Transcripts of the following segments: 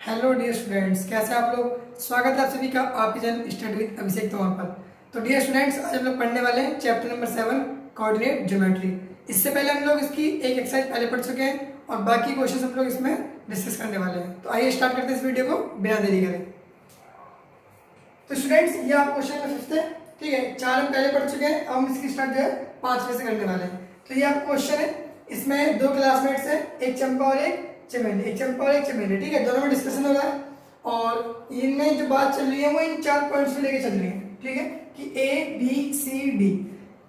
Hello dear students, कैसे आप लोग। स्वागत है आप सभी का आपके चैनल स्टडी विद अभिषेक तोमर पर। तो डियर स्टूडेंट्स, आज हम लोग पढ़ने वाले हैं चैप्टर नंबर 7 कोऑर्डिनेट ज्योमेट्री। इससे पहले हम लोग इसकी एक एक्सरसाइज पहले पढ़ चुके हैं और बाकी क्वेश्चन हम लोग इसमें डिस्कस करने वाले हैं। तो आइए स्टार्ट करते हैं इस वीडियो को बिना देरी करें। तो स्टूडेंट्स, ये आप क्वेश्चन नंबर 5 है, ठीक है। 4 हम पहले पढ़ चुके हैं, अब हम इसकी स्टार्ट जो है 5वें से करने वाले हैं। तो ये आप क्वेश्चन है, इसमें 2 क्लासमेट्स हैं, एक चंपा और एक चमेली, एक चंपा और एक चमेली, ठीक है। दोनों में डिस्कशन हो रहा है और इनमें जो बात चल रही है वो इन 4 पॉइंट्स को लेके चल रही है, ठीक है, कि ए बी सी डी,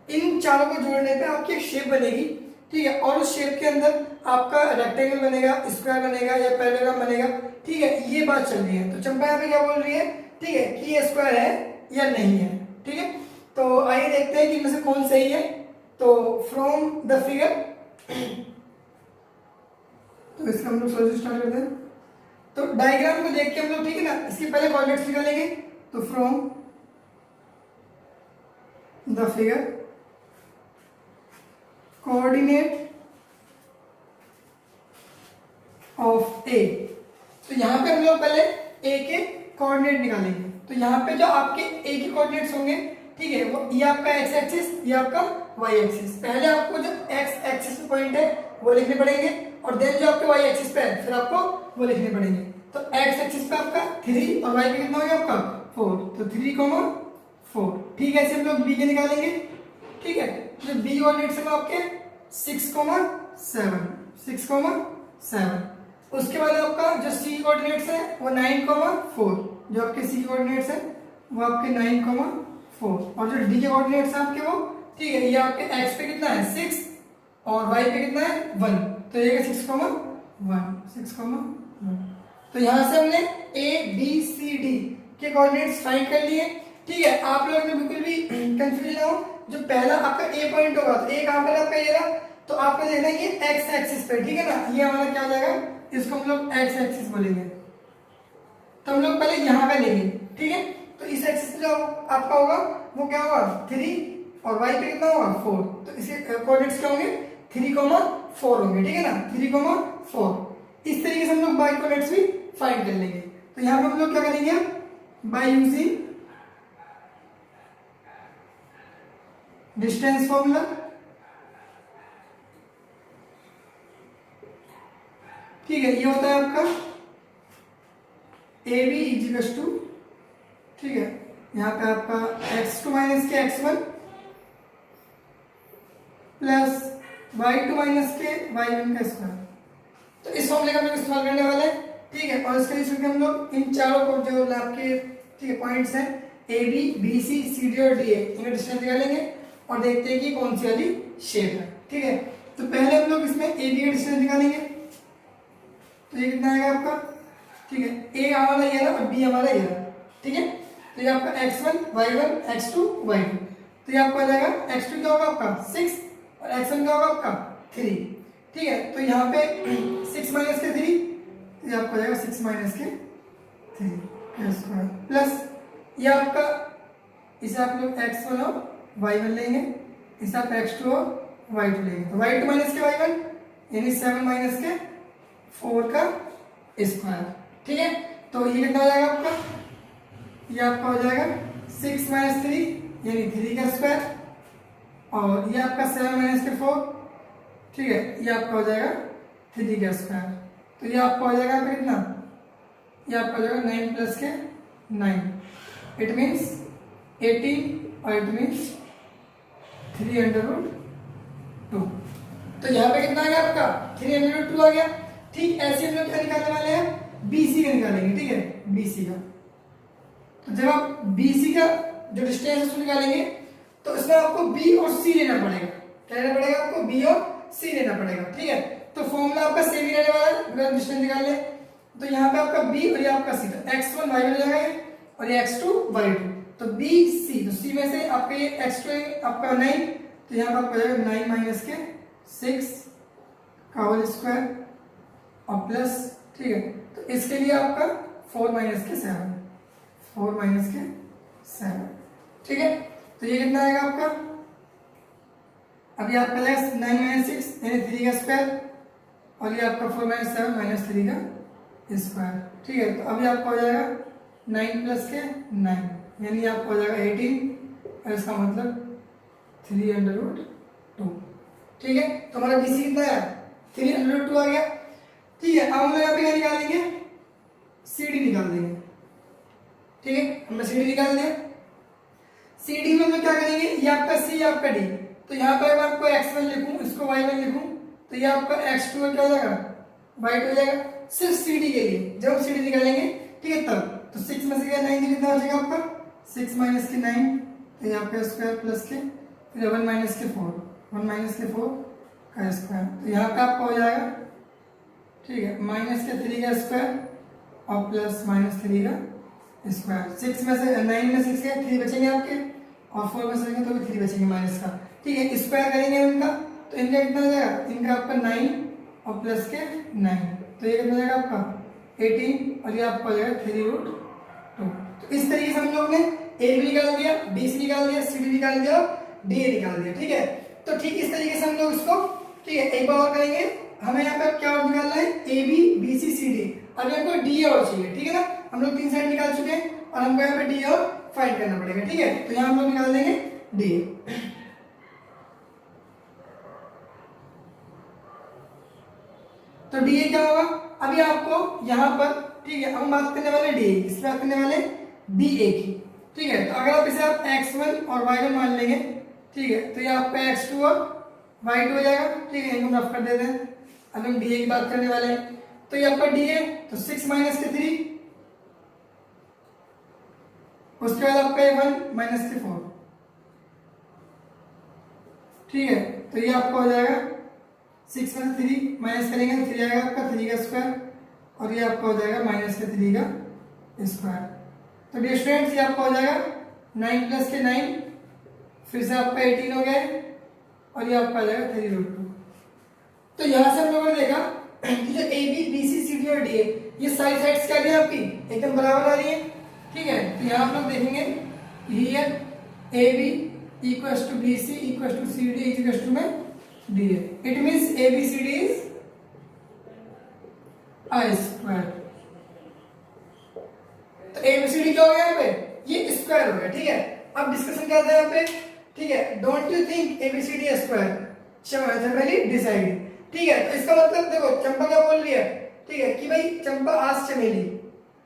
इन चारों को जोड़ने पे आपकी एक शेप बनेगी, ठीक है। और उस शेप के अंदर आपका रेक्टेंगल बनेगा, स्क्वायर बनेगा या पैरेललोग्राम बनेगा, ठीक है। ये बात चल रही है। तो चंपा यहाँ पे क्या बोल रही है, ठीक है, कि ये स्क्वायर है या नहीं है, ठीक है। तो आइए देखते हैं कि इनमें से कौन सही है। तो फ्रॉम द फिगर, तो इसका हम लोग सोल्यूशन स्टार्ट करते हैं। तो डायग्राम को देख के हम लोग, ठीक है ना, इसके पहले कोऑर्डिनेट्स निकालेंगे। तो from the figure coordinate of A, तो यहां पे हम लोग पहले ए के कोऑर्डिनेट निकालेंगे। तो यहाँ पे जो आपके ए के कोऑर्डिनेट्स होंगे, ठीक है, वो ये आपका एक्स एक्सिस, ये आपका वाई एक्सिस। पहले आपको जो एक्स एक्सिस पे पॉइंट है वो लिखने पड़ेंगे और देन जो आपके वाई एक्सिस पे है फिर आपको वो लिखने पड़ेंगे। तो एक्स एक्सिस पे आपका 3 और वाई पे कितना हो गया आपका 4, तो 3,4, ठीक है। ऐसे हम लोग बी के निकालेंगे, ठीक है। तो बी कोऑर्डिनेट्स है आपके 6,7, 6,7। उसके बाद आपका जो सी कोऑर्डिनेट्स है वो 9,4, जो आपके सी कोऑर्डिनेट्स है वो आपके 9,4, और जो डी के कोऑर्डिनेट्स है आपके वो, ठीक है, ये आपके एक्स पे कितना है 6 और वाई पे कितना है 1, तो ये 6,1, 6,1। तो यहां से हमने ए बी सी डी के कोऑर्डिनेट्स फाइंड कर लिए, ठीक है। आप लोग ने बिल्कुल भी कंफ्यूज ना हो, जो पहला आपका ए पॉइंट होगा तो ए कहां पर आपका ये रहा, तो आपको देखना है ये एक्स एक्सिस पे, ठीक है ना। ये हमारा क्या हो जाएगा, इसको हम लोग एक्स एक्सिस बोलेंगे। तो हम लोग पहले यहाँ पे लेंगे, ठीक है। तो इस एक्सिस पे जो आपका होगा वो क्या होगा 3 और वाई पे कितना होगा 4, तो इसके कोऑर्डिनेट्स क्या होंगे 3,4 होंगे, ठीक है ना, 3,4। इस तरीके से हम लोग बाई कोऑर्डिनेट्स भी फाइंड कर लेंगे। तो यहाँ पे हम लोग क्या करेंगे, बाय यूजिंग डिस्टेंस फॉर्मूला, ठीक है। ये होता है आपका ए बी इजिकल्स टू, ठीक है, यहाँ पे आपका x2 माइनस के x1 प्लस y2 माइनस के y1 का स्क्वायर। तो इस फॉर्मूले का हम लोग इस्तेमाल करने वाले हैं, ठीक है। और इसके लिए हम लोग इन चारों को जो आपके, ठीक है, पॉइंट्स हैं A B B C C D और डी ए, इनका डिस्टेंस निकालेंगे और देखते हैं कि कौन सी वाली शेप है, ठीक है। तो पहले हम लोग इसमें ए बी का डिस्टेंस निकालेंगे। तो ये कितना आएगा आपका, ठीक है, ए हमारा ये रहा और बी हमारा ये रहा, ठीक है। तो ये आपका x1 y1 x2 y2, तो ये आपको आ जाएगा x2 क्या होगा आपका 6 और x1 क्या होगा आपका 3, ठीक है। तो यहाँ पे 6 माइनस के 3, तो ये आपको आ जाएगा 6 माइनस के 3 स्क्वायर प्लस ये आपका, इसे आप लोग x1 और y1 लेंगे, इसे आप x2 और y2 लेंगे। तो y2 माइनस के y1 यानी 7 माइनस के 4 का स्क्वायर, ठीक है। तो ये कितना हो जाएगा आपका, ये आपका हो जाएगा 6 माइनस 3 यानी 3 का स्क्वायर, और ये आपका 7 माइनस के 4, ठीक है, ये आपका हो जाएगा 3 का स्क्वायर। तो ये आपका हो जाएगा कितना, ये आपका हो जाएगा 9 प्लस के 9, इट मीन्स 18 और इट मीन्स 3√2। तो यहाँ पे कितना आ गया आपका 3√2 आ गया, ठीक। ऐसे हम लोग क्या निकालने वाले हैं, बीसी का निकालेंगे, ठीक है, बीसी का। तो जब आप बीसी का जो डिस्टेंस है उसको निकालेंगे तो इसमें आपको बी और सी लेना पड़ेगा। क्या लेना पड़ेगा आपको, बी और सी लेना पड़ेगा, ठीक है। तो फॉर्मूला आपका सेम ही रहने वाला है, अगर डिस्टेंस निकाल ले। तो यहाँ पे आपका बी और ये आपका सी, तो x1 y1 हो जाएगा और ये x2 y2, तो बी सी, तो सी में से आपका ये x2 आपका 9, तो यहाँ पे आपका जाएगा 9 माइनस के 6 का होल स्क्वायर और प्लस, ठीक है। तो इसके लिए आपका 4 माइनस के 7, 4 माइनस के 7, ठीक है। तो ये कितना आएगा आपका, अभी आपका प्लस 9 माइनस 6 यानी 3 का स्क्वायर और ये आपका 4 माइनस 7 माइनस 3 का स्क्वायर। ठीक है, तो अभी आपका हो जाएगा 9 प्लस के 9, यानी आपको हो जाएगा 18, और इसका मतलब 3√2। ठीक है, तो हमारा BC कितना है? 3√2 आ गया। ठीक है, अब हम लोग यहाँ पे क्या निकालेंगे? CD निकाल देंगे। ठीक है, हमने CD निकाल दिया। CD में हम लोग क्या करेंगे? ये आपका C, आपका D, तो यहाँ पर मैं आपको x1 लिखूं, इसको y1 लिखूं, तो ये आपका x2 क्या हो जाएगा? y2 हो जाएगा। सिर्फ CD के लिए जब हम CD निकालेंगे, ठीक है, तब तो 6 में से 9 कितना हो जाएगा आपका? 6 माइनस के 9, तो यहाँ पे स्क्वायर प्लस के, फिर 1 माइनस के 4, 1 माइनस के 4 का स्क्वायर, तो यहाँ पे आपका हो जाएगा, ठीक है, माइनस के 3 का स्क्वायर और प्लस माइनस 3 का स्क्वायर। 6 में से 9 में 6 के 3 बचेंगे आपके, और 4 में से तो भी 3 बचेंगे माइनस का। ठीक है, स्क्वायर करेंगे इनका, तो इनका कितना हो जाएगा? इनका आपका 9 और प्लस के 9, तो ये कितना हो जाएगा आपका 18, और ये आपका हो जाएगा 3√2। तो इस तरीके से हम लोग ने ए भी निकाल दिया, BC निकाल दिया, CD निकाल दिया, DA निकाल दिया। ठीक है, तो ठीक इस तरीके से हम लोग इसको, ठीक है, एक बार और करेंगे। हमें यहाँ पे क्या और निकालना है? AB BC CD, अभी हमको DA और चाहिए। ठीक है ना, हम लोग 3 साइड निकाल चुके हैं, और हमको यहाँ पे DA और फाइंड करना पड़ेगा। ठीक है, तो यहाँ हम लोग निकाल देंगे DA। तो DA क्या होगा? अभी आपको यहाँ पर, ठीक है, हम बात करने वाले DA की, इस बात करने वाले BA की। ठीक है, तो अगर आप इसे आप x1 और y1 मान लेंगे, ठीक है, तो ये आपका x2 और y2 हो जाएगा। ठीक है, इनको रफ कर देते हैं। अब हम DA की बात करने वाले हैं, तो ये आपका DA, तो 6 माइनस के 3, उसके बाद आपका 1 माइनस के 4। ठीक है, तो ये आपका हो जाएगा 6 में 3 माइनस करेंगे तो 3 आएगा आपका 3 का स्क्वायर, और ये आपका हो जाएगा माइनस के 3 का स्क्वायर। तो डियर स्टूडेंट्स, ये आपका हो जाएगा 9 प्लस के 9, फिर से आपका 18 हो गया, और ये आपका आ जाएगा 3√2। तो यहां से हम लोगों ने देखा कि जो AB BC CD और DA, ये सारी साइड्स क्या है आपकी एकदम बराबर आ रही है। ठीक है, तो यहां आप लोग देखेंगे here AB equals to BC equals to CD equals to में DA, it means ABCD is a square. तो ABCD क्या हो गया यहाँ पे? ये स्क्वायर हो गया। ठीक है, अब डिस्कशन क्या था यहाँ पे? ठीक है, don't you think ABCD square, चमेली डिसाइड। ठीक है, तो इसका मतलब देखो चंपा क्या बोल रही है, ठीक है, कि भाई चंपा आज चमेली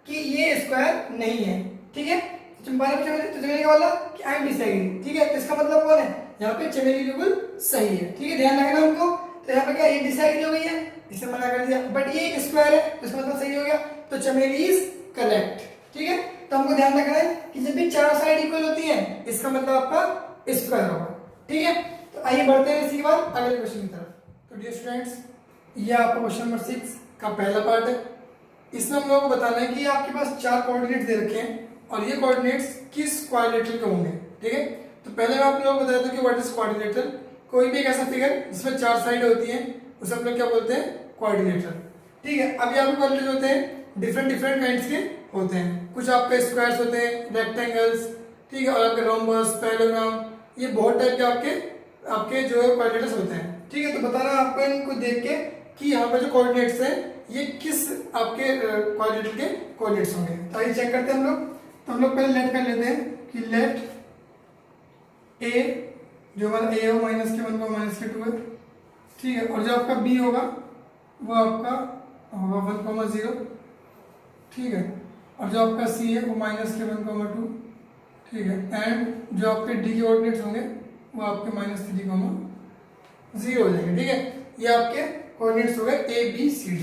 कि ये स्क्वायर नहीं है। ठीक है, चंपा ने चमेली क्या बोला कि आई एम डिसाइडिंग। ठीक है, तो इसका मतलब कौन है यहाँ पे? चमेली बिल्कुल सही है। ठीक है, ध्यान रखना हमको। तो यहाँ पे क्या ये डिसाइड हो गई है, इसे मना कर दिया, बट ये स्क्वायर है तो इसका मतलब सही हो गया, तो चमेली इज करेक्ट। ठीक है, तो हमको ध्यान रखना है कि जब भी चार साइड इक्वल होती है, इसका मतलब आपका स्क्वायर होगा। ठीक है, तो आइए बढ़ते हैं इसी बार अगले क्वेश्चन की तरफ। तो डियर स्टूडेंट्स, ये आपका क्वेश्चन नंबर 6 का पहला पार्ट है। इसमें हम लोगों को बताना है कि आपके पास 4 कोऑर्डिनेट्स दे रखे हैं, और ये कोऑर्डिनेट्स किस क्वाड्रिलेटरल के होंगे। ठीक है, तो पहले मैं आप लोगों को बता देता हूं कि व्हाट इज क्वाड्रिलेटरल। कोई भी एक ऐसा फिगर जिसमें 4 साइड होती है उसे हम लोग क्या बोलते हैं? क्वाड्रिलेटरल। ठीक है, अभी आपके क्वाड्रिलेटरल होते हैं डिफरेंट काइंड्स के होते हैं। कुछ आपके स्क्वायर्स होते हैं, रेक्टेंगल्स, ठीक है, और आपके रोम्बस, पैरेललोग्राम, ये बहुत टाइप के आपके जो क्वाड्रिलेटरल्स होते हैं। ठीक है, तो बताना आपको इनको देख के कि यहाँ पे जो कोऑर्डिनेट्स हैं ये किस आपके क्वाड्रिलेटरल के कोऑर्डिनेट्स होंगे। तो आइए चेक करते हैं हम लोग। तो हम लोग पहले लेट कर लेते हैं कि लेट A, जो हमारा A हो माइनस के 1 को माइनस के 2 है। ठीक है, और जो आपका B होगा वो आपका होगा 1,0। ठीक है, और जो आपका C है वो माइनस के 1,2। ठीक है, एंड जो आपके D के कोऑर्डिनेट्स होंगे वो आपके -3,0 हो जाएंगे। ठीक है, ये आपके कोऑर्डिनेट्स हो गए ABCD।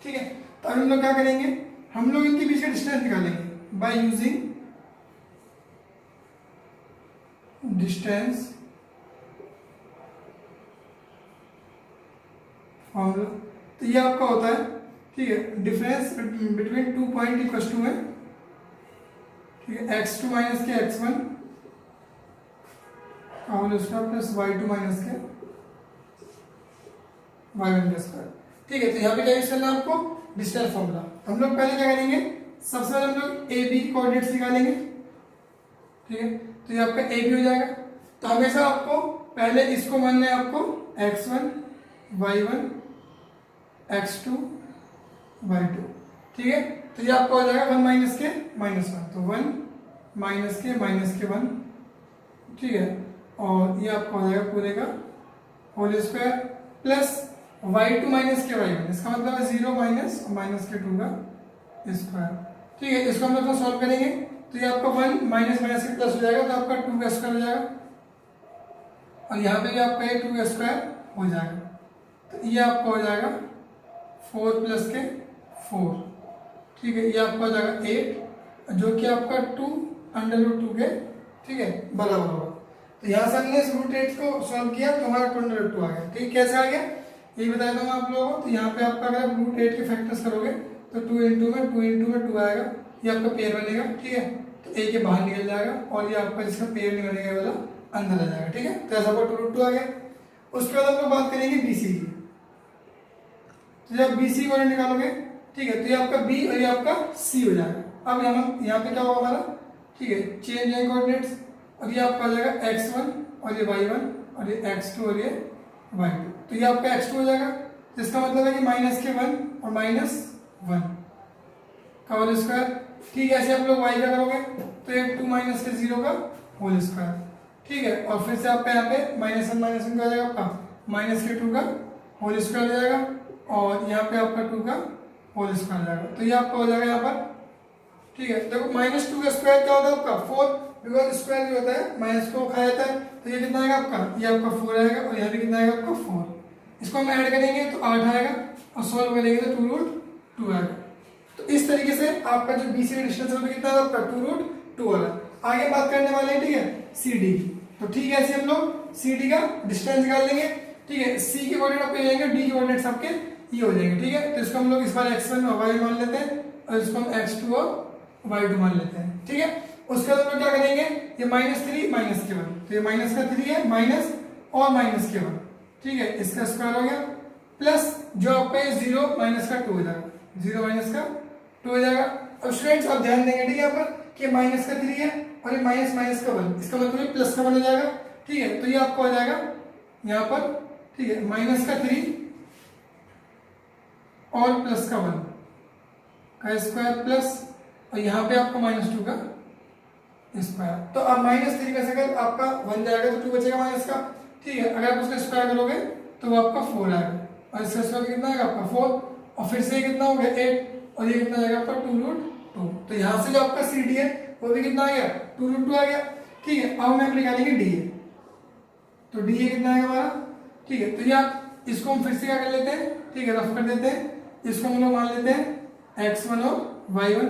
ठीक है, तो अब हम लोग क्या करेंगे? हम लोग इनके बीच का डिस्टेंस निकालेंगे बाय यूजिंग डिस्टेंस फॉर्मूला। तो ये आपका होता है, ठीक है, difference between 2 point equal to है, ठीक है, x2 माइनस के x1 का whole square plus y2 minus के y1 का स्क्वायर। ठीक है, तो यहाँ पे क्या यूज करना है आपको? Distance formula. हम लोग पहले क्या करेंगे? सबसे पहले हम लोग AB कोऑर्डिनेट्स निकालेंगे। ठीक है, तो ये आपका AB हो जाएगा। तो हमेशा आपको पहले इसको मानना है आपको x1 y1 x2 y2। ठीक है। तो ये आपका हो जाएगा 1 माइनस के माइनस 1, तो 1 माइनस के 1, ठीक है। और ये आपका हो जाएगा पूरे का whole square plus y2 minus के y1, इसका मतलब है 0 माइनस और माइनस के 2 का स्क्वायर, ठीक है। इसको हम लोग सॉल्व करेंगे तो ये आपका 1 माइनस माइनस के प्लस हो जाएगा, तो आपका 2 का स्क्वायर हो जाएगा, और यहाँ पे भी आपका ये 2 का स्क्वायर हो जाएगा, तो ये आपका हो जाएगा 4 प्लस के 4, ठीक है। ये आपका हो जाएगा 8, जो कि आपका 2 अंडर रूट 2 के, ठीक है, बराबर होगा। तो यहाँ से हमने इस रूट 8 को सॉल्व किया तो हमारा 2 अंडर रूट 2 आ गया, ठीक। कैसे आ गया ये बता दूंगा आप लोगों को। तो यहाँ पे आपका अगर रूट 8 के फैक्टर्स करोगे तो 2 इंटू में 2 आएगा, ये आपका पेयर बनेगा, ठीक है। तो ए के बाहर निकल जाएगा और ये आपका जिसका पेयर नहीं बनेगा वाला अंदर आ जाएगा, ठीक है। तो ऐसा 2 रूट 2 आ गया। उसके बाद हम लोग बात करेंगे बीसी की। तो जब बीसी को निकालोगे, ठीक है, तो ये आपका बी और ये आपका सी हो जाएगा। अब यहाँ पे क्या होगा हमारा, ठीक है, चेंज है कोऑर्डिनेट्स, और ये आपका आ जाएगा x1 और ये y1 और ये x2 और ये y2, तो ये आपका x2 हो जाएगा, जिसका मतलब है कि माइनस के 1 और माइनस 1 का होल स्क्वायर, ठीक है। ऐसे आप लोग y का करोगे तो ये 2 माइनस के 0 का होल स्क्वायर, ठीक है। और फिर से आपका यहाँ पे -1 का आ जाएगा आपका माइनस के 2 का होल स्क्वायर हो जाएगा, और यहाँ पे आपका 2 का होल स्क्वायर जाएगा, तो ये आपका हो जाएगा यहाँ पर, ठीक है। देखो -2 का स्क्वायर क्या होता है आपका 4, बिकॉज स्क्वायर जो होता है माइनस को खा जाता है, तो ये कितना आएगा आपका, ये आपका 4 आएगा, और यहाँ पे कितना आएगा आपका 4। इसको हम ऐड करेंगे तो 8 आएगा, और सॉल्व करेंगे तो 2 रूट 2 आएगा। तो इस तरीके से आपका जो बीसी का डिस्टेंस है कितना है आपका 2 रूट 2 वाला। आगे बात करने वाले हैं, ठीक है, सीडी की। तो ठीक है, ऐसे हम लोग सीडी का डिस्टेंस निकाल लेंगे, ठीक है। सी के कोऑर्डिनेट आपके जाएंगे, डी के कोऑर्डिनेट्स आपके ये हो जाएंगे, ठीक है। तो इसको हम लोग इस बार x1 और y मान लेते हैं, और इसको हम x2 और y2 मान लेते हैं, ठीक है। उसके बाद हम लोग क्या करेंगे, ये -3 माइनस के 1, तो ये माइनस का 3 है, माइनस और माइनस के 1, ठीक है, इसका स्क्वायर हो गया, प्लस जो आपका ये 0 माइनस का 2 हो जाएगा, 0 माइनस का 2 हो जाएगा। अब स्टूडेंट्स आप ध्यान देंगे, ठीक है, यहाँ पर कि माइनस का 3 है और ये माइनस का 1, इसका मतलब ये प्लस का 1 हो जाएगा, ठीक है। तो ये आपका हो जाएगा यहाँ पर, ठीक है, माइनस का 3 और प्लस का 1 का स्क्वायर, प्लस और यहाँ पे आपका -2 का स्क्वायर। तो अब -3 में से अगर आपका 1 जाएगा तो 2 बचेगा माइनस का, ठीक है। अगर आप उसका स्क्वायर करोगे तो वो आपका 4 आएगा, और इसका स्क्वायर कितना आएगा आपका 4, और फिर से ये कितना हो गया 8, और ये कितना आएगा आपका 2 रूट 2। तो यहाँ से जो आपका सी डी है वो भी कितना आ गया 2 रूट 2 आ गया, ठीक है। अब हम यहाँ निकालेंगे डी ए, तो डी ए कितना आएगा हमारा, ठीक है। तो ये आप इसको हम फिर से क्या कर लेते हैं, ठीक है, रफ कर देते हैं। इसको हम लोग मान लेते हैं x1 और y1,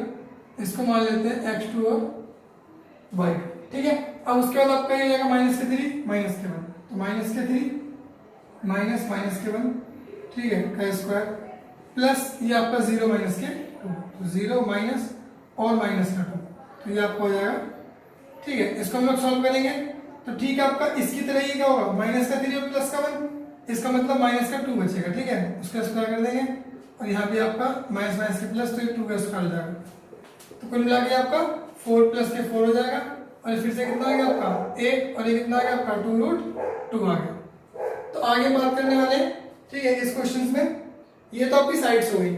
इसको मान लेते हैं x2 और y2, ठीक है। अब उसके बाद आपका ये जाएगा -3 माइनस के 1, तो -3 माइनस के 1, ठीक है, का स्क्वायर, प्लस ये आपका 0 माइनस के 2, तो 0 माइनस और माइनस का 2, तो ये आपका हो जाएगा, ठीक है। इसको हम लोग सॉल्व करेंगे तो ठीक है, आपका इसकी तरह ये क्या होगा -3 और प्लस का 1, इसका मतलब -2 बचेगा, ठीक है। उसका स्क्वायर कर देंगे, और यहाँ पे आपका माइनस के प्लस, तो ये 2 का स्क्वायर हो जाएगा, तो कुल मिला के आपका 4 प्लस के 4 हो जाएगा, और फिर से कितना आ गया आपका 8, और ये कितना आ गया आपका 2 रूट 2 आ गया। तो आगे बात करने वाले, ठीक है, इस क्वेश्चन में ये तो आपकी साइड्स हो गई,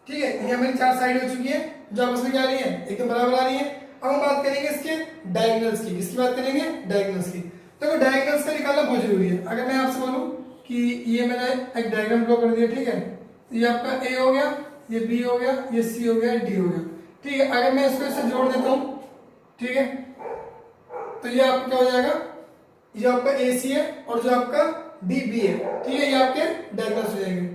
ठीक है, ये हमारी 4 साइड हो चुकी है जो आपस में क्या आ रही है एकदम बराबर आ रही है। अब हम बात करेंगे इसके डायगोनल्स की, किसकी बात करेंगे डायगोनल्स की। तो डायगोनल्स का निकालना बहुत जरूरी है। अगर मैं आपसे बोलूं कि ये मैंने एक डायग्राम ड्रॉ कर दिया, ठीक है, ये आपका ए हो गया, ये बी हो गया, ये सी हो गया, डी हो गया, ठीक है। अगर मैं इसको इससे जोड़ देता हूं, ठीक है, तो ये आपका क्या हो जाएगा, ये आपका ए सी है और जो आपका डी बी है, ठीक है, ये आपके डायगोनल्स हो जाएंगे।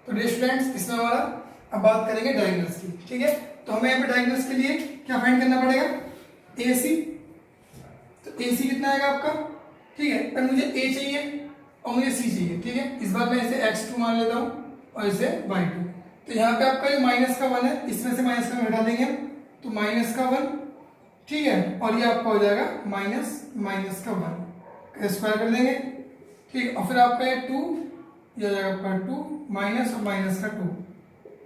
तो डियर स्टूडेंट्स, इसमें हमारा अब बात करेंगे डायगोनल्स की, ठीक है। तो हमें यहाँ पे डायगोनल्स के लिए क्या फाइंड करना पड़ेगा, ए सी। तो ए सी कितना आएगा आपका, ठीक है, पर मुझे ए चाहिए और मुझे सी चाहिए, ठीक है। इस बार मैं इसे x2 मान लेता हूँ और इसे y2। तो यहाँ पे आपका जो माइनस का 1 है, इसमें से माइनस का हटा देंगे, तो माइनस का 1, ठीक है, और ये आपका हो जाएगा माइनस का 1 स्क्वायर कर देंगे, ठीक है। और फिर आपका ये 2, ये हो जाएगा आपका 2 माइनस और माइनस का 2,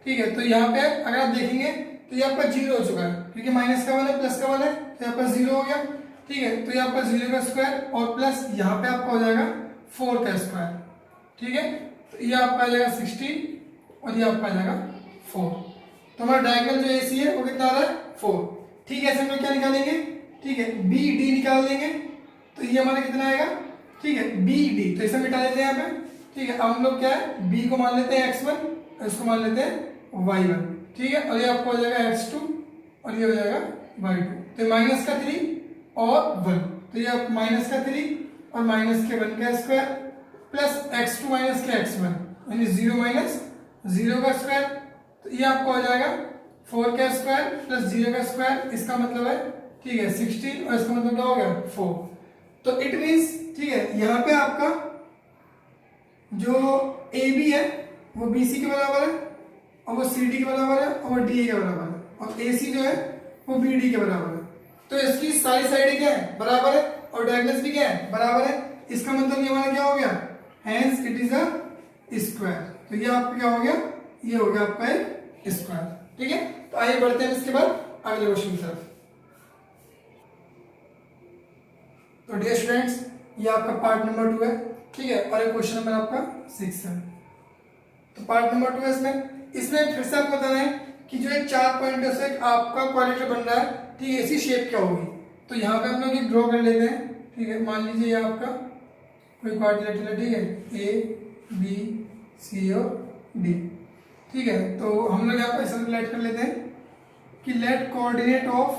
ठीक है। तो यहाँ पे अगर आप देखेंगे तो ये आपका 0 हो चुका है, क्योंकि माइनस का 1 है प्लस का 1 है, तो आपका 0 हो गया, ठीक है। तो ये आपका 0 का स्क्वायर और प्लस यहाँ पे आपका हो जाएगा 4 का स्क्वायर, ठीक है। तो ये आपका आ जाएगा 16 और ये आपका आ जाएगा 4। तो हमारा डायगोनल जो AC है वो कितना आ रहा है 4। ठीक है, ऐसे हम लोग क्या निकालेंगे, ठीक है BD निकाल देंगे। तो ये हमारा कितना आएगा, ठीक है BD, तो इसे मिटा देते हैं यहाँ पे। ठीक है, अब हम लोग क्या है B को मान लेते हैं x1 और इसको मान लेते हैं y1। ठीक है, और ये आपको हो जाएगा x2 और ये हो जाएगा y2। तो माइनस का 3 और 1, तो ये आप माइनस का 3 और माइनस के 1 का स्क्वायर प्लस x2 माइनस के x1 यानी 0 माइनस 0 का स्क्वायर। तो ये आपको हो जाएगा 4 का स्क्वायर प्लस 0 का स्क्वायर, इसका मतलब है ठीक है 16 और इसका मतलब क्या हो गया 4। तो इट मींस ठीक है यहाँ पे आपका जो AB है वो BC के बराबर है और वो CD के बराबर है और वो DA के बराबर है, और AC जो है वो BD के बराबर है। तो इसकी सारी साइडें क्या है बराबर है और डायगोनल्स भी क्या है बराबर है। इसका मतलब ये हमारा क्या हो गया, hence it is a square. तो ये आपका क्या हो गया, ये हो गया आपका एक स्क्वायर। ठीक है, तो आइए बढ़ते हैं इसके बाद अगले क्वेश्चन की तरफ। तो डियर स्टूडेंट्स, ये आपका पार्ट नंबर 2 है। ठीक है, और ये क्वेश्चन नंबर आपका 6 है। तो पार्ट नंबर 2 है इसमें फिर से आपको बताना है कि जो एक 4 पॉइंट से आपका क्वाड्रेटर बन रहा है, ठीक है, इसी शेप क्या होगी। तो यहाँ पे हम लोग एक ड्रॉ कर लेते हैं। ठीक है, मान लीजिए ये आपका कोई क्वाड्रिलेटरल है। ठीक है, A B C और D। ठीक है, तो हम लोग यहाँ पे ऐसा रिलेट कर लेते हैं कि लेट कोऑर्डिनेट ऑफ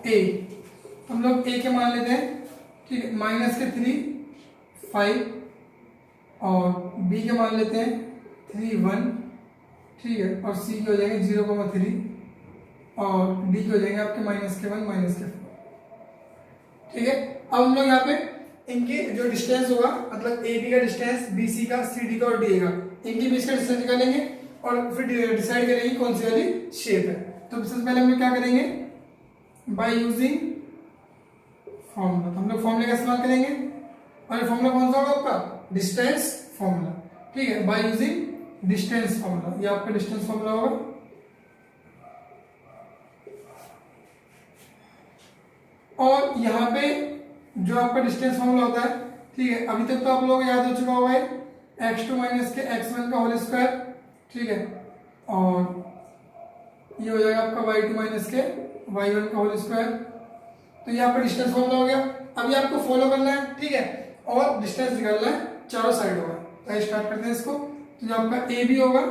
A, हम लोग A के मान लेते हैं। ठीक है, माइनस के 3 5 और B के मान लेते हैं 3 1। ठीक है, और C के हो जाएंगे 0,3 और D के हो जाएंगे आपके माइनस के 1 माइनस के 4। ठीक है, अब हम लोग यहाँ पे इनके जो डिस्टेंस होगा, मतलब AB का डिस्टेंस, BC का, CD का और DA का, इनके बीच का डिस्टेंस निकालेंगे और फिर डिसाइड करेंगे कौन सी वाली शेप है। तो सबसे पहले हम लोग क्या करेंगे, बाय यूजिंग फॉर्मूला। तो हम लोग फॉर्मूले का इस्तेमाल करेंगे और ये फॉर्मूला कौन सा होगा आपका, डिस्टेंस फॉर्मूला। ठीक है, बाय यूजिंग डिस्टेंस फॉर्मूला, ये आपका डिस्टेंस फॉर्मूला होगा। और यहाँ पे जो आपका डिस्टेंस फॉर्मूला होता है, ठीक है, अभी तक तो आप लोगों को याद हो चुका होगा x2 माइनस के x1 का होल स्क्वायर। ठीक है, और ये हो जाएगा आपका y2 माइनस के y1 का होल स्क्वायर। तो ये आपका डिस्टेंस फॉर्मूला हो गया। अभी आपको फॉलो करना है, ठीक है, और डिस्टेंस निकालना है चारों साइड होगा। तो स्टार्ट करते हैं इसको। तो ये आपका ए बी होगा।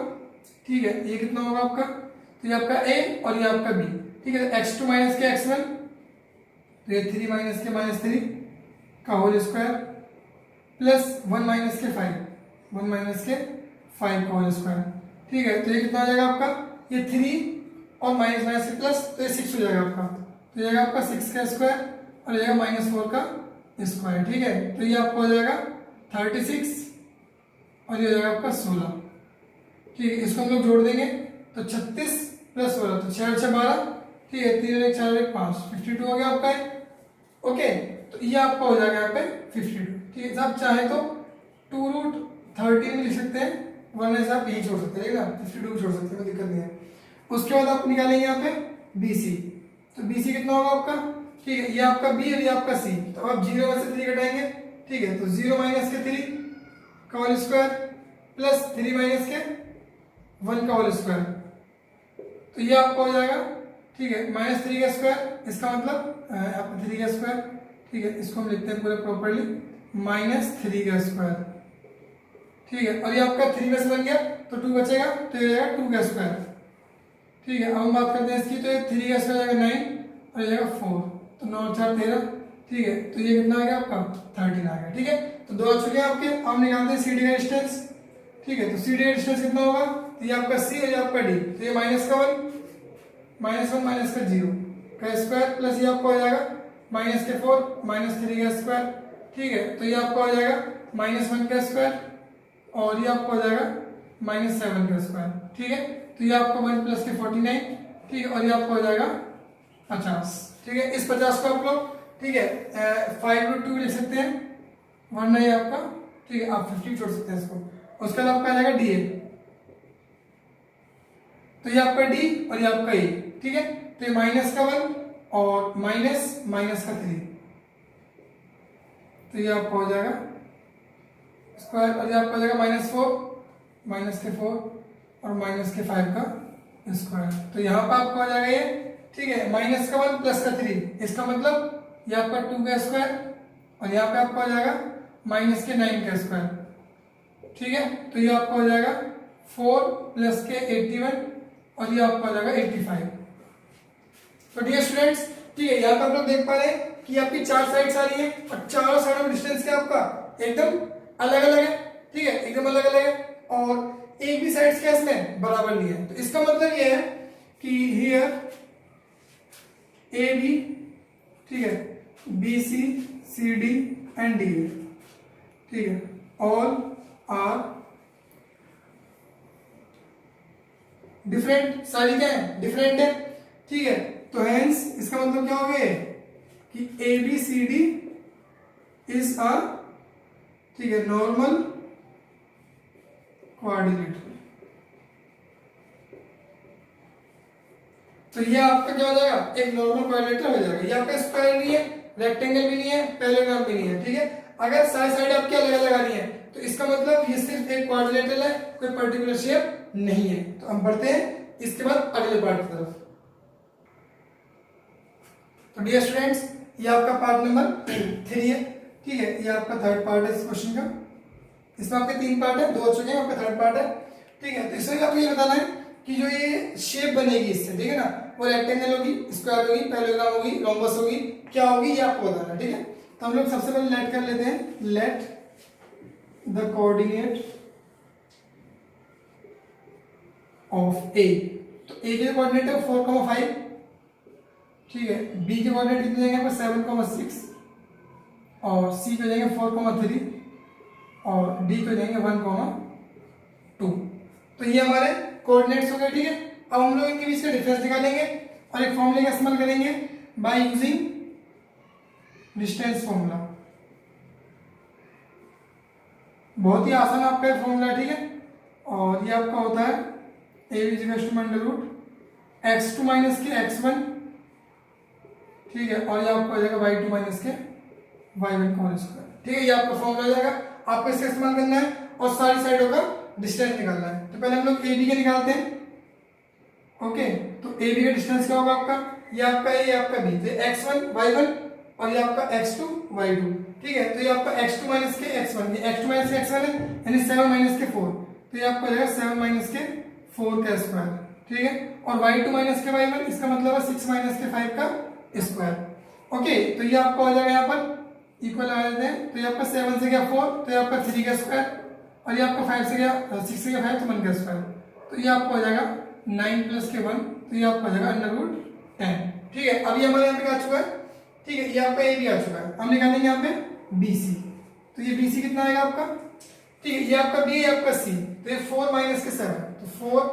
ठीक है, ये कितना होगा आपका, तो ये आपका ए और ये आपका बी। ठीक है, x2 माइनस के x1, तो ये 3 माइनस के -3 का होल स्क्वायर प्लस 1 माइनस के 5, 1 माइनस के 5 का होल स्क्वायर। ठीक है, तो ये कितना आ जाएगा आपका, ये 3 और माइनस माइनस के प्लस, तो ये 6 हो जाएगा आपका। तो ये जाएगा आपका 6 का स्क्वायर और ये जाएगा -4 का स्क्वायर। ठीक है, तो ये आपको हो जाएगा 36 और ये हो जाएगा आपका 16। ठीक है, इसको हम लोग जोड़ देंगे तो 36 प्लस 16, तो 6 और 6 12। ठीक है, 3 और 1 4 और 1 5, 52 हो गया आपका। ओके, तो ये आपका हो जाएगा यहाँ पे 52। ठीक है, आप चाहे तो 2√13 भी लिख सकते हैं, वरना से आप यही छोड़ सकते हैं ना, 52 छोड़ सकते हैं, कोई दिक्कत नहीं है। उसके बाद आप निकालेंगे यहाँ पे BC। तो BC कितना होगा आपका, ठीक है, ये आपका B और ये आपका C। तो आप 0 में से 3 घटाएंगे। ठीक है, तो 0 माइनस के 3 का होल स्क्वायर प्लस 3 माइनस के 1 का होल स्क्वायर, तो ये आपका हो जाएगा। ठीक है, -3 का स्क्वायर, इसका मतलब आपका 3 का स्क्वायर। ठीक है, इसको हम लिखते हैं पूरा प्रॉपर्ली, -3 का स्क्वायर। ठीक है, और ये आपका 3 में से बन गया तो 2 बचेगा, तो ये जाएगा 2 का स्क्वायर। ठीक है, अब हम बात करते हैं इसकी, तो ये 3 का स्क्वायर जाएगा 9 और ये जाएगा 4, तो 9 और 4 13। ठीक है, तो ये कितना आ गया आपका 13 आ गया। ठीक है, तो 2 आ चुके हैं आपके। अब निकालते हैं CD का डिस्टेंस। ठीक है, तो CD का डिस्टेंस कितना होगा, तो ये आपका C और ये आपका D। तो ये -1 -1 माइनस का 0 का स्क्वायर प्लस ये आपका हो जाएगा -4 -3 का स्क्वायर। ठीक है, तो ये आपका हो जाएगा -1 का स्क्वायर और ये आपका हो जाएगा -7 का स्क्वायर। ठीक है, तो ये आपका 1 प्लस के 49। ठीक है, और ये आपका हो जाएगा 50। ठीक है, इस 50 को आप लोग, ठीक है, 5√2 लिख सकते हैं, वरना ये आपका, ठीक है, आप 50 छोड़ सकते हैं इसको। उसके बाद आपका आ जाएगा DA। तो ये आपका D और ये आपका A। ठीक है, तो ये -1 और माइनस का 3, तो ये आपका हो जाएगा स्क्वायर, और ये आपका हो जाएगा -4 और -5 का स्क्वायर। तो यहाँ पर आपका हो जाएगा ये, ठीक है, -1 प्लस का 3, इसका मतलब ये आपका 2 का स्क्वायर, और यहाँ पे आपका हो जाएगा -9 का स्क्वायर, ठीक है। तो ये आपका हो जाएगा 4 प्लस के 81, और ये आपका हो जाएगा 85। तो डियर स्टूडेंट्स, ठीक है, यहाँ पर आप लोग देख पा रहे हैं कि आपकी 4 साइड्स आ रही हैं और चारों साइडों में डिस्टेंस क्या आपका एकदम अलग अलग है, ठीक है, एकदम अलग अलग है, और एक भी साइड्स क्या इसमें बराबर नहीं है। तो इसका मतलब ये है कि हियर ए बी, ठीक है, B C, C D and D A, ठीक है, ऑल आर डिफरेंट, सारी क्या है डिफरेंट है, ठीक है। तो हेंस इसका मतलब क्या हो गया कि A B C D is a, ठीक है, नॉर्मल कोऑर्डिनेट। तो ये आपका क्या हो जाएगा, एक नॉर्मल कोऑर्डिनेटर हो जाएगा। ये आपका स्क्वायर नहीं है, रेक्टेंगल भी नहीं है, पैरेललोग्राम भी नहीं है, ठीक है। अगर सारी साइड आपकी अलग अलग आ रही है तो इसका मतलब ये सिर्फ एक कोऑर्डिनेटर है, कोई पर्टिकुलर शेप नहीं है। तो हम बढ़ते हैं इसके बाद अगले पार्ट की तरफ। तो डियर स्टूडेंट्स, ये आपका पार्ट नंबर 3 है, ठीक है, ये आपका थर्ड पार्ट है इस क्वेश्चन का। इसमें आपके 3 पार्ट है, 2 हो चुके हैं, आपका थर्ड पार्ट है, ठीक है। तो इसमें आपको ये बताना है कि जो ये शेप बनेगी इससे, ठीक है ना, वो रेक्टेंगल होगी, स्क्वायर होगी, पैरेललोग्राम होगी, रोम्बस होगी, क्या होगी ये आपको बताना है, ठीक है। तो हम लोग सबसे पहले लेट कर लेते हैं, let the coordinate of A. तो ए के कोऑर्डिनेट है 4,5, ठीक है, बी के कोऑर्डिनेट कितने जाएंगे आपको 7,6, और सी को जाएंगे 4,3, और डी को जाएंगे 1,2। तो ये हमारे कोऑर्डिनेट्स हो गए, ठीक है। अब हम लोग इनके बीच का डिफरेंस निकालेंगे और एक फॉर्मूले का इस्तेमाल करेंगे बाय यूजिंग डिस्टेंस फॉर्मूला। बहुत ही आसान आपका फॉर्मूला, ठीक है, और ये आपका होता है a is equal to under root x2 minus के x1, ठीक है, और ये आपको हो जाएगा y2 माइनस के y1 का होल स्क्वायर, ठीक है। ये आपका फॉर्मूला हो जाएगा, आपको इसका इस्तेमाल करना है और सारी साइडों का डिस्टेंस निकालना है। तो पहले हम लोग ए बी के निकालते हैं, ओके। तो ए बी का डिस्टेंस क्या होगा आपका, ये आपका ए, आपका बी, तो x1 y1 और ये आपका x2 y2, ठीक है। तो ये आपका x2 माइनस के x1, ये x2 माइनस के x1 है, यानी 7 माइनस के 4, तो ये आपका हो जाएगा 7 माइनस के 4 का स्क्वायर, ठीक है, और y2 माइनस के y1, इसका मतलब है 6 माइनस के 5 का स्क्वायर, ओके। तो ये आपका हो जाएगा यहाँ पर इक्वल आ जाते हैं, तो ये आपका 7 से गया 4, तो ये आपका 3 का स्क्वायर, और ये आपका 5 से गया 6 से गया 5, तो 1 का स्क्वायर, तो ये आपका हो जाएगा 9 प्लस के 1, तो ये आपका हो जाएगा अंडर रूट 10, ठीक है। अभी हमारे यहाँ पे आ चुका है, ठीक है, ये आपका ए बी आ चुका है। हम निकालेंगे यहाँ पे बी सी, तो ये बी सी कितना आएगा आपका, ठीक है, ये आपका बी है, आपका सी, तो ये 4 माइनस के 7, तो 4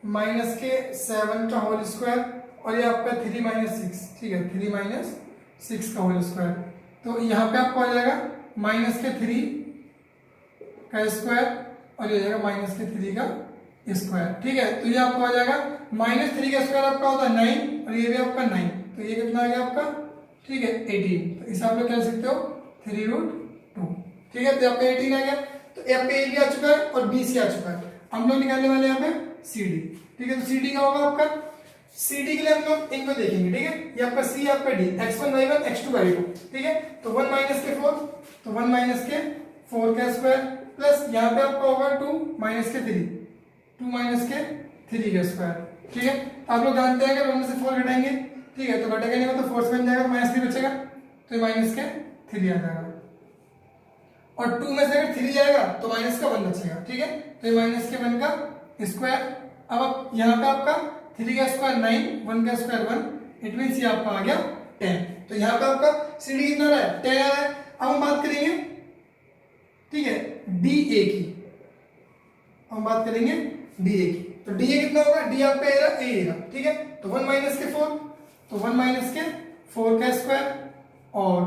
माइनस के 7 का होल स्क्वायर, और ये आपका 3 माइनस 6, ठीक है, 3 माइनस 6 का होल स्क्वायर। तो यहाँ पे आपको आ जाएगा माइनस के 3 का स्क्वायर, और ये हो जाएगा माइनस के 3 का स्क्वायर, ठीक है। तो ये आपको आ जाएगा -3 का स्क्वायर आपका होता है 9, और ये भी आपका 9, तो ये कितना आ गया आपका, ठीक है, 18। तो इसे आप लोग कह सकते हो 3√2, ठीक है। तो आपका 18 आ गया। तो आपका ए बी आ चुका है और बी सी आ चुका है। हम लोग निकालने वाले यहाँ पे सी डी, ठीक है। तो सी डी क्या होगा आपका, सी डी के लिए हम लोग इनको देखेंगे, ठीक है। ये आपका सी, आपका D, x1 y1 x2 y2, ठीक है। तो 1 माइनस के 4, तो 1 माइनस के 4 का स्क्वायर, प्लस यहाँ पे आपका होगा 2 माइनस के 3, 2 माइनस के 3 का स्क्वायर, ठीक है। आप लोग जानते हैं अगर 1 में से 4 घटाएंगे, ठीक है, तो घटेगा नहीं, मतलब 4 से बन जाएगा, तो -3 बचेगा, तो माइनस के 3 आ जाएगा, और 2 में से अगर 3 जाएगा तो माइनस का 1 बचेगा, ठीक है। तो ये माइनस के 1 का स्क्वायर। अब आप यहाँ पे आपका 3 का स्क्वायर 9, 1 का स्क्वायर 1, इट मीन्स ये आपका आ गया 10। तो यहाँ पे आपका सी डी कितना आ रहा है, 10 आ रहा है। अब हम बात करेंगे, ठीक है, डी ए की, हम बात करेंगे डी ए की। तो डी ए कितना होगा, डी आपका ए, ठीक है। तो 1 माइनस के 4, तो 1 माइनस के 4 का स्क्वायर, और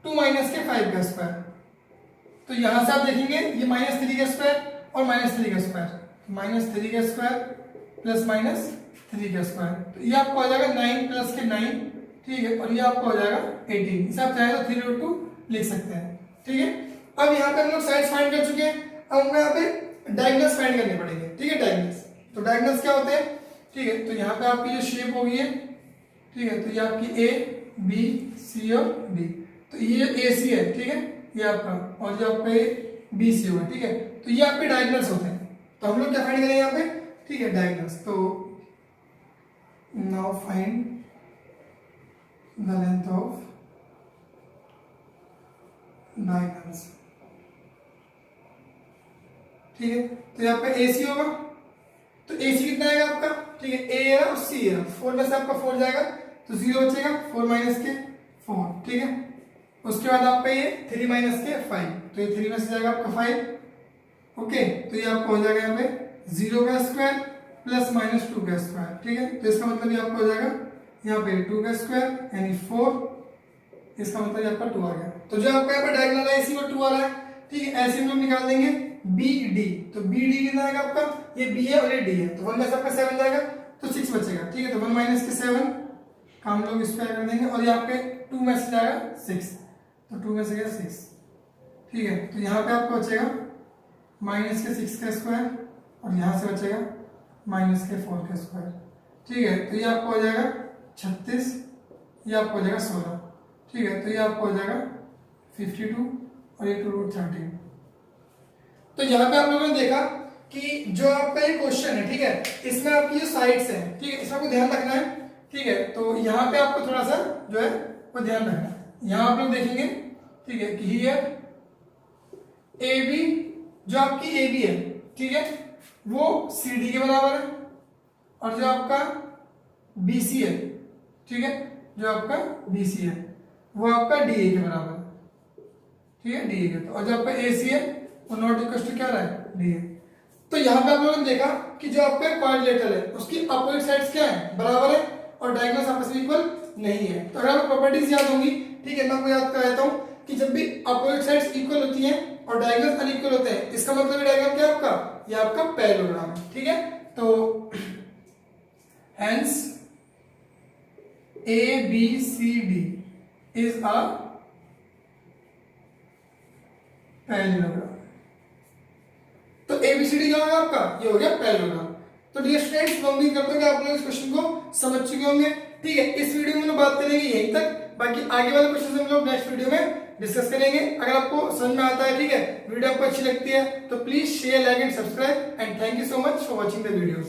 2 माइनस के 5 का स्क्वायर। तो यहां से आप देखेंगे ये -3 का स्क्वायर और -3 का स्क्वायर, -3 का स्क्वायर प्लस -3 का स्क्वायर, तो ये आपको आ जाएगा 9 प्लस के 9, ठीक है, और ये आपको हो जाएगा 18। इसे आप चाहे तो 3√2 लिख सकते हैं, ठीक है। अब यहाँ पे हम लोग साइड्स फाइंड कर चुके हैं, अब हमको यहाँ पे डायगोनल्स फाइंड करने पड़ेंगे, ठीक है। डायगोनल्स, तो डायगोनल्स क्या होते हैं, ठीक है। तो यहाँ पे आपकी जो शेप होगी है, ठीक है, तो ये आपकी ए बी सी और डी, तो ये ए सी है, ठीक है, ये आपका, और जो आपका ये बी सी होगा, ठीक है। तो ये आपके डायगोनल्स होते हैं। तो हम लोग क्या फाइंड करेंगे यहाँ पे, ठीक है, डायगोनल्स। तो now find the length of diagonals, ठीक है। तो यहाँ पे ए सी होगा, तो ए सी कितना आएगा आपका, ठीक है, ए है और सी है, 4 में से आपका 4 जाएगा तो 0 बचेगा, 4 माइनस के 4, ठीक है। उसके बाद आपका ये 3 माइनस के 5, तो ये 3 में से जाएगा आपका 5, ओके। तो ये आपका हो जाएगा यहाँ पे 0 का स्क्वायर प्लस माइनस 2 का स्क्वायर, ठीक है। तो इसका मतलब ये आपका हो जाएगा यहाँ पे 2 का स्क्वायर यानी 4, इसका मतलब ये आपका 2 आ गया। तो जो आपका यहाँ पे डायगोनल है इसी को 2 आ रहा है, ठीक है। ऐसे हम लोग निकाल देंगे बी डी, तो बी डी कितना आएगा आपका, ये बी है और ये डी है, तो 1 में से आपका 7 जाएगा तो 6 बचेगा, ठीक है। तो 1 माइनस के 7 का हम लोग स्क्वायर कर देंगे, और यहाँ पे 2 में से जाएगा 6, तो 2 में से गया 6, ठीक है। तो यहाँ पे आपको बचेगा माइनस के 6 का स्क्वायर, और यहाँ से बचेगा माइनस के 4 का स्क्वायर, ठीक है। तो ये आपको हो जाएगा 36, ये आपको हो जाएगा 16, ठीक है। तो ये आपको हो जाएगा 52 और ये 2√13। तो यहाँ पे आप लोगों ने देखा कि जो आपका ये क्वेश्चन है, ठीक है, इसमें आपकी जो साइड्स है, ठीक है, इसका आपको ध्यान रखना है, ठीक है। तो यहाँ पे आपको थोड़ा सा जो है वो ध्यान रखना है। यहाँ आप लोग देखेंगे, ठीक है, कि हियर ए बी, जो आपकी ए बी है, ठीक है, वो सी डी के बराबर है, और जो आपका बी सी है, ठीक है, जो आपका बी सी है वो आपका डी ए के बराबर है, ठीक है, डी ए के। और जो आपका ए सी है वो नॉट इक्वल टू क्या रहा है, डी ए। तो यहाँ पे आप लोगों ने देखा कि जो आपका क्वाड्रिलेटरल है उसकी अपोजिट साइड्स क्या है, बराबर है, और डायगोनल्स आपस में इक्वल नहीं है। तो अगर आपको प्रॉपर्टीज याद होंगी, ठीक है, मैं आपको याद करा देता हूँ कि जब भी अपोजिट साइड्स इक्वल होती हैं और डायगोनल्स अनइक्वल होते हैं, इसका मतलब डायग्राम क्या है आपका, ये आपका पैरेललोग्राम है, ठीक है। तो hence A B C D is a parallelogram. तो एबीसीडी क्या होगा आपका, ये हो गया पैरेललोग्राम। तो डियर स्टूडेंट्स, मैं उम्मीद करता हूं कि आप लोग इस क्वेश्चन को समझ चुके होंगे, ठीक है। इस वीडियो में हम लोग बात करेंगे यहीं तक, बाकी आगे वाले क्वेश्चन हम लोग नेक्स्ट वीडियो में डिस्कस करेंगे। अगर आपको समझ में आता है, ठीक है, वीडियो आपको अच्छी लगती है, तो please share, like and subscribe, and thank you so much for watching the videos.